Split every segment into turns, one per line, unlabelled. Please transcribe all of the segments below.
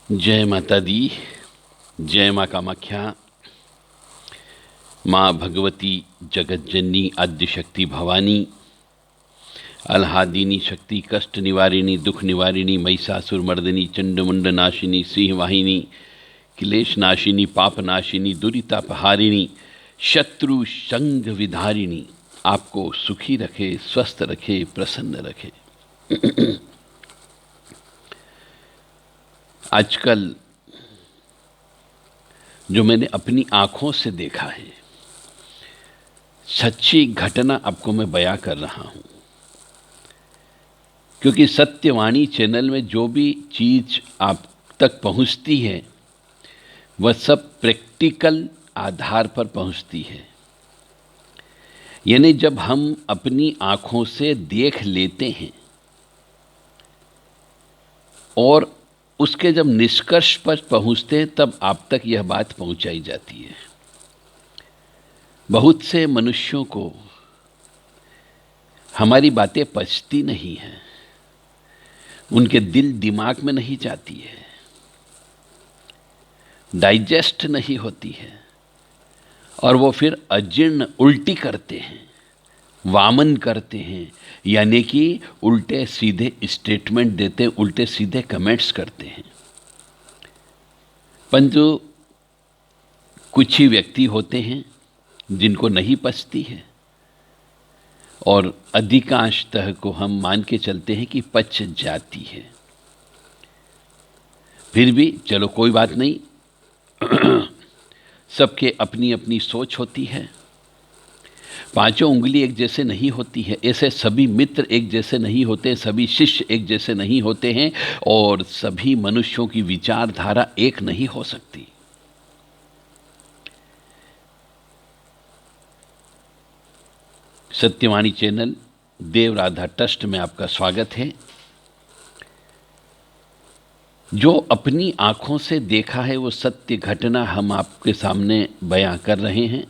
जय माता दी। जय माँ कामाख्या। माँ भगवती जगज्जननी आद्यशक्ति भवानी अल्हादिनी शक्ति कष्ट निवारिणी दुख निवारिणी महिषासुर मर्दिनी चंडमुंड नाशिनी सिंहवाहिनी क्लेश नाशिनी पाप नाशिनी दुरितापहारिणी शत्रु संग विधारिणी आपको सुखी रखे, स्वस्थ रखे, प्रसन्न रखे। आजकल जो मैंने अपनी आंखों से देखा है, सच्ची घटना आपको मैं बयां कर रहा हूं, क्योंकि सत्यवाणी चैनल में जो भी चीज आप तक पहुंचती है वह सब प्रैक्टिकल आधार पर पहुंचती है। यानी जब हम अपनी आंखों से देख लेते हैं और उसके जब निष्कर्ष पर पहुंचते हैं तब आप तक यह बात पहुंचाई जाती है। बहुत से मनुष्यों को हमारी बातें पचती नहीं हैं, उनके दिल दिमाग में नहीं जाती है, डाइजेस्ट नहीं होती है और वो फिर अजीर्ण उल्टी करते हैं, वामन करते हैं, यानी कि उल्टे सीधे स्टेटमेंट देते हैं, उल्टे सीधे कमेंट्स करते हैं। परंतु कुछ ही व्यक्ति होते हैं जिनको नहीं पचती है और अधिकांशतः को हम मान के चलते हैं कि पच जाती है। फिर भी चलो कोई बात नहीं, सबके अपनी अपनी सोच होती है। पांचों उंगली एक जैसे नहीं होती है, ऐसे सभी मित्र एक जैसे नहीं होते, सभी शिष्य एक जैसे नहीं होते हैं और सभी मनुष्यों की विचारधारा एक नहीं हो सकती। सत्यवाणी चैनल देव राधा ट्रस्ट में आपका स्वागत है। जो अपनी आंखों से देखा है वो सत्य घटना हम आपके सामने बयां कर रहे हैं।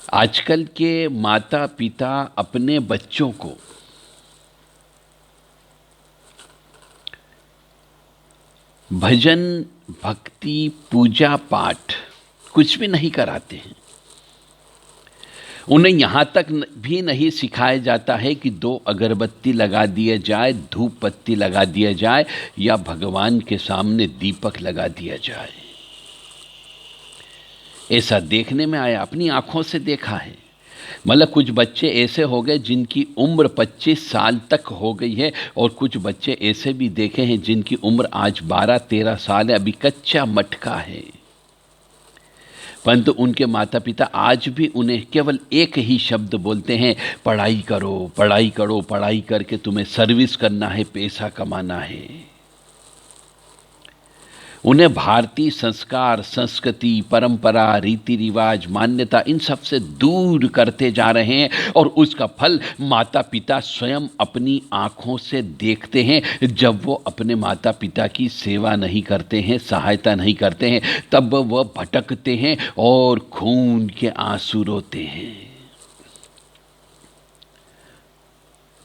आजकल के माता पिता अपने बच्चों को भजन भक्ति पूजा पाठ कुछ भी नहीं कराते हैं। उन्हें यहाँ तक भी नहीं सिखाया जाता है कि 2 अगरबत्ती लगा दिया जाए, धूप पत्ती लगा दिया जाए या भगवान के सामने दीपक लगा दिया जाए। ऐसा देखने में आया, अपनी आंखों से देखा है। मतलब कुछ बच्चे ऐसे हो गए जिनकी उम्र 25 साल तक हो गई है और कुछ बच्चे ऐसे भी देखे हैं जिनकी उम्र आज 12-13 साल है, अभी कच्चा मटका है। परंतु उनके माता पिता आज भी उन्हें केवल एक ही शब्द बोलते हैं, पढ़ाई करो, पढ़ाई करो, पढ़ाई करके तुम्हें सर्विस करना है, पैसा कमाना है। उन्हें भारतीय संस्कार, संस्कृति, परंपरा, रीति रिवाज, मान्यता इन सब से दूर करते जा रहे हैं और उसका फल माता पिता स्वयं अपनी आंखों से देखते हैं। जब वो अपने माता पिता की सेवा नहीं करते हैं, सहायता नहीं करते हैं, तब वह भटकते हैं और खून के आंसू रोते हैं।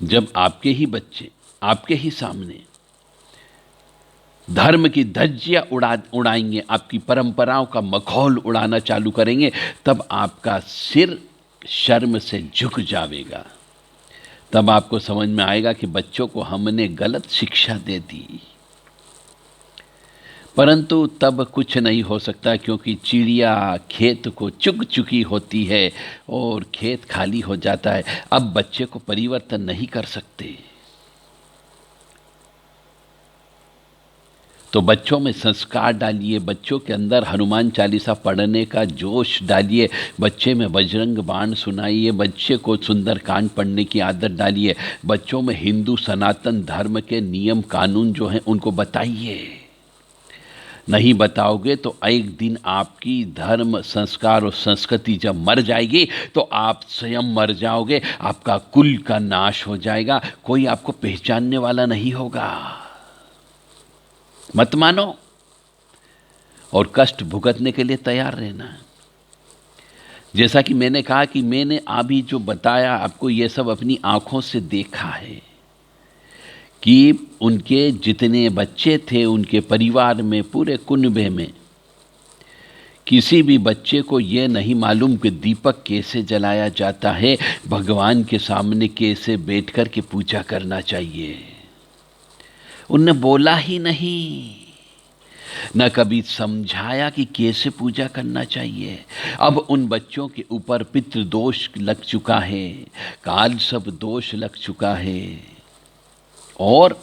जब आपके ही बच्चे आपके ही सामने धर्म की धज्जियां उड़ाएंगे, आपकी परंपराओं का मखौल उड़ाना चालू करेंगे, तब आपका सिर शर्म से झुक जाएगा। तब आपको समझ में आएगा कि बच्चों को हमने गलत शिक्षा दे दी। परंतु तब कुछ नहीं हो सकता, क्योंकि चिड़िया खेत को चुग चुकी होती है और खेत खाली हो जाता है। अब बच्चे को परिवर्तन नहीं कर सकते। तो बच्चों में संस्कार डालिए, बच्चों के अंदर हनुमान चालीसा पढ़ने का जोश डालिए, बच्चे में बजरंग बाण सुनाइए, बच्चे को सुंदरकांड पढ़ने की आदत डालिए, बच्चों में हिंदू सनातन धर्म के नियम कानून जो हैं उनको बताइए। नहीं बताओगे तो एक दिन आपकी धर्म, संस्कार और संस्कृति जब मर जाएगी तो आप स्वयं मर जाओगे, आपका कुल का नाश हो जाएगा, कोई आपको पहचानने वाला नहीं होगा। मत मानो और कष्ट भुगतने के लिए तैयार रहना। जैसा कि मैंने कहा कि मैंने अभी जो बताया आपको, ये सब अपनी आंखों से देखा है कि उनके जितने बच्चे थे उनके परिवार में, पूरे कुनबे में किसी भी बच्चे को ये नहीं मालूम कि दीपक कैसे जलाया जाता है, भगवान के सामने कैसे बैठ कर के पूजा करना चाहिए। उनने बोला ही नहीं, न कभी समझाया कि कैसे पूजा करना चाहिए। अब उन बच्चों के ऊपर पितृदोष लग चुका है, काल सब दोष लग चुका है और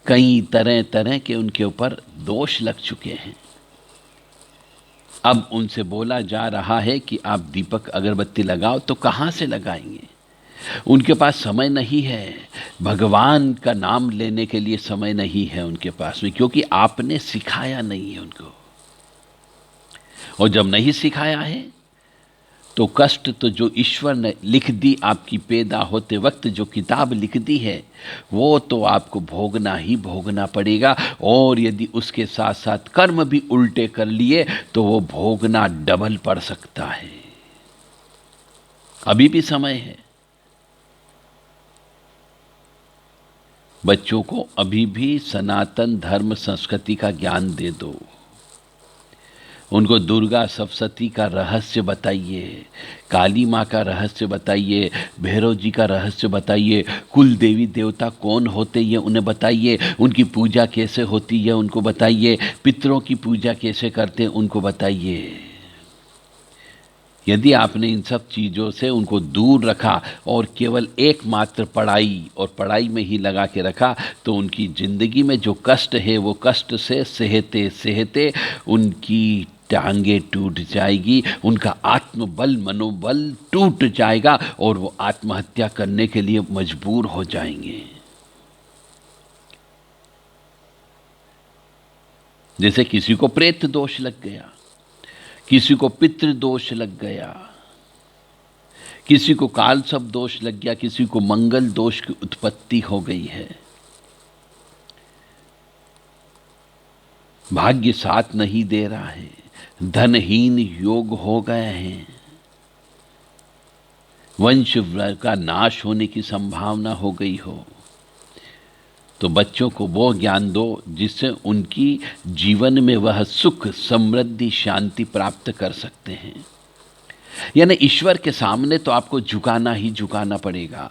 कई तरह तरह के उनके ऊपर दोष लग चुके हैं। अब उनसे बोला जा रहा है कि आप दीपक अगरबत्ती लगाओ, तो कहाँ से लगाएंगे? उनके पास समय नहीं है, भगवान का नाम लेने के लिए समय नहीं है उनके पास में, क्योंकि आपने सिखाया नहीं है उनको। और जब नहीं सिखाया है तो कष्ट तो जो ईश्वर ने लिख दी, आपकी पैदा होते वक्त जो किताब लिख दी है वो तो आपको भोगना ही भोगना पड़ेगा। और यदि उसके साथ साथ कर्म भी उल्टे कर लिए तो वो भोगना डबल पड़ सकता है। अभी भी समय है। बच्चों को अभी भी सनातन धर्म संस्कृति का ज्ञान दे दो। उनको दुर्गा सप्तशती का रहस्य बताइए, काली माँ का रहस्य बताइए, भैरव जी का रहस्य बताइए, कुल देवी देवता कौन होते ये उन्हें बताइए, उनकी पूजा कैसे होती है उनको बताइए, पितरों की पूजा कैसे करते हैं उनको बताइए। यदि आपने इन सब चीज़ों से उनको दूर रखा और केवल एकमात्र पढ़ाई और पढ़ाई में ही लगा के रखा तो उनकी ज़िंदगी में जो कष्ट है वो कष्ट से सहते सहते उनकी टांगे टूट जाएगी, उनका आत्मबल मनोबल टूट जाएगा और वो आत्महत्या करने के लिए मजबूर हो जाएंगे। जैसे किसी को प्रेत दोष लग गया, किसी को पितृ दोष लग गया, किसी को काल सब दोष लग गया, किसी को मंगल दोष की उत्पत्ति हो गई है, भाग्य साथ नहीं दे रहा है, धनहीन योग हो गए हैं, वंश का नाश होने की संभावना हो गई हो, तो बच्चों को वो ज्ञान दो जिससे उनकी जीवन में वह सुख समृद्धि शांति प्राप्त कर सकते हैं। यानी ईश्वर के सामने तो आपको झुकाना ही झुकाना पड़ेगा।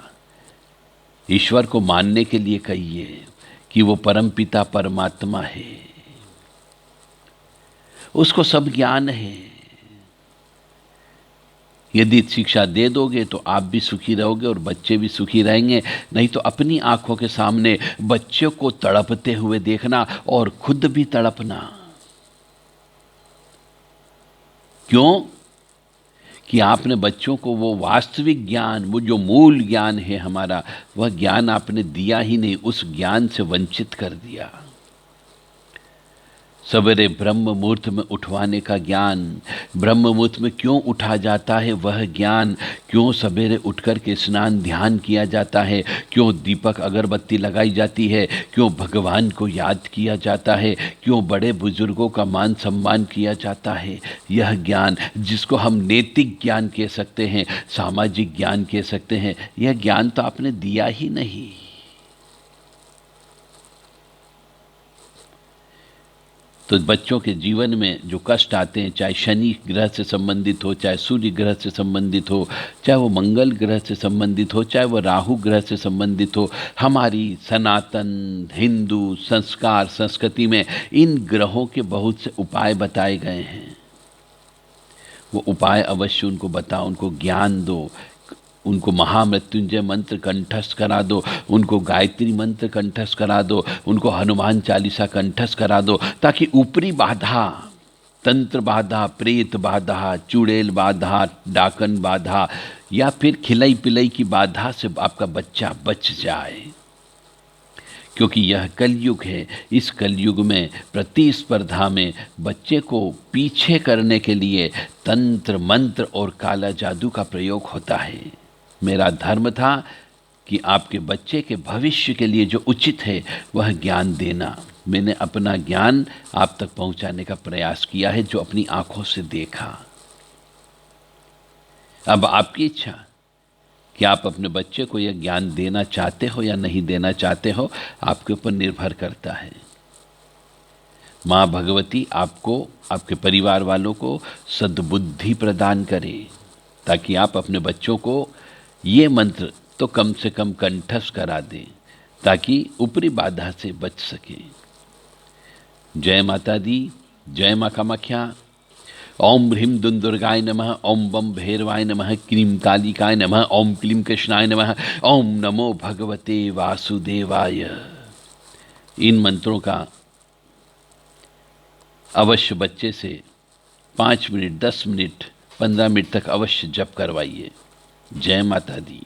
ईश्वर को मानने के लिए कहिए कि वो परमपिता परमात्मा है, उसको सब ज्ञान है। यदि शिक्षा दे दोगे तो आप भी सुखी रहोगे और बच्चे भी सुखी रहेंगे। नहीं तो अपनी आंखों के सामने बच्चों को तड़पते हुए देखना और खुद भी तड़पना। क्यों? कि आपने बच्चों को वो वास्तविक ज्ञान, वो जो मूल ज्ञान है हमारा, वह ज्ञान आपने दिया ही नहीं, उस ज्ञान से वंचित कर दिया। सवेरे ब्रह्म मुहूर्त में उठवाने का ज्ञान, ब्रह्म मुहूर्त में क्यों उठा जाता है वह ज्ञान, क्यों सवेरे उठकर के स्नान ध्यान किया जाता है, क्यों दीपक अगरबत्ती लगाई जाती है, क्यों भगवान को याद किया जाता है, क्यों बड़े बुजुर्गों का मान सम्मान किया जाता है, यह ज्ञान जिसको हम नैतिक ज्ञान कह सकते हैं, सामाजिक ज्ञान कह सकते हैं, यह ज्ञान तो आपने दिया ही नहीं। तो बच्चों के जीवन में जो कष्ट आते हैं, चाहे शनि ग्रह से संबंधित हो, चाहे सूर्य ग्रह से संबंधित हो, चाहे वो मंगल ग्रह से संबंधित हो, चाहे वो राहु ग्रह से संबंधित हो, हमारी सनातन हिंदू संस्कार संस्कृति में इन ग्रहों के बहुत से उपाय बताए गए हैं। वो उपाय अवश्य उनको बताओ, उनको ज्ञान दो, उनको महामृत्युंजय मंत्र कंठस्थ करा दो, उनको गायत्री मंत्र कंठस्थ करा दो, उनको हनुमान चालीसा कंठस्थ करा दो, ताकि ऊपरी बाधा, तंत्र बाधा, प्रेत बाधा, चुड़ैल बाधा, डाकन बाधा या फिर खिलाई पिलाई की बाधा से आपका बच्चा बच जाए। क्योंकि यह कलयुग है। इस कलयुग में प्रतिस्पर्धा में बच्चे को पीछे करने के लिए तंत्र मंत्र और काला जादू का प्रयोग होता है। मेरा धर्म था कि आपके बच्चे के भविष्य के लिए जो उचित है वह ज्ञान देना। मैंने अपना ज्ञान आप तक पहुंचाने का प्रयास किया है, जो अपनी आंखों से देखा। अब आपकी इच्छा कि आप अपने बच्चे को यह ज्ञान देना चाहते हो या नहीं देना चाहते हो, आपके ऊपर निर्भर करता है। माँ भगवती आपको, आपके परिवार वालों को सद्बुद्धि प्रदान करे, ताकि आप अपने बच्चों को ये मंत्र तो कम से कम कंठस्थ करा दें, ताकि ऊपरी बाधा से बच सके। जय माता दी, जय माँ कामाख्या। ओम ह्रीं दुम दुर्गाय नमः, ओम बम भैरवाय नमः, क्लीं कालिकाय नमः, ओम क्लीं कृष्णाय नमः, ओम नमो भगवते वासुदेवाय। इन मंत्रों का अवश्य बच्चे से 5 मिनट, 10 मिनट, 15 मिनट तक अवश्य जप करवाइए। जय माता दी।